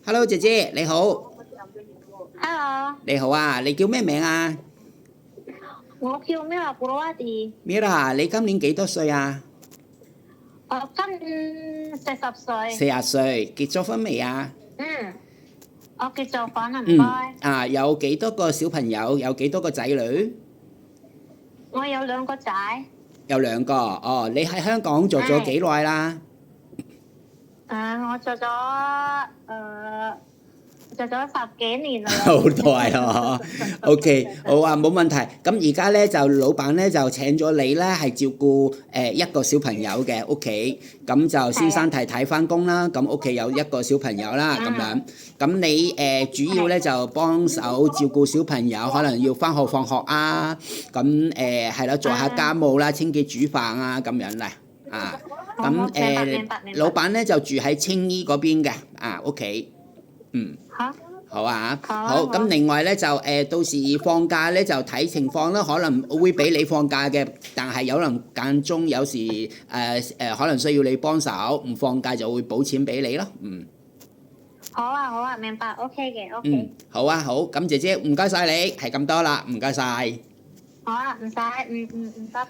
Hello，姐姐你好，Hello，你好啊，你叫咩名啊我叫咩話古瓦迪，？Mira，你今年幾多歲啊？我今年40歲。40歲，結咗婚未啊？嗯，我結咗婚啦，唔嗯，該。有幾多個小朋友？有幾多個仔女？我有2個仔。有兩個。哦，你喺香港做咗幾係，耐啦？我做咗十幾年啦。好耐啊，OK，好啊，冇問題。咁而家咧就老闆咧就請咗你咧係照顧一個小朋友嘅屋企，咁就先係啊，生太太翻工啦，咁屋企有一個小朋友啦，咁樣。嗯，咁你主要咧係，就幫手照顧小朋友，可能要翻學放學啊，咁係啦，做下家嗯，務啦，清潔煮飯啊，咁樣啦，啊，咁好好，明白明白明白。老闆咧就住喺青衣嗰邊嘅屋企，嗯。好，好啊，好啊，好，咁好。另外咧就到時放假咧就睇情況啦，可能會俾你放假嘅，但係有可能間中有時可能需要你幫手，唔放假就會補錢俾你咯，嗯好啊，好啊，明白，OK 嘅嗯，，OK。好啊，好，咁姐姐唔該晒你，係咁多啦，唔該晒。好啊，唔使，拜拜。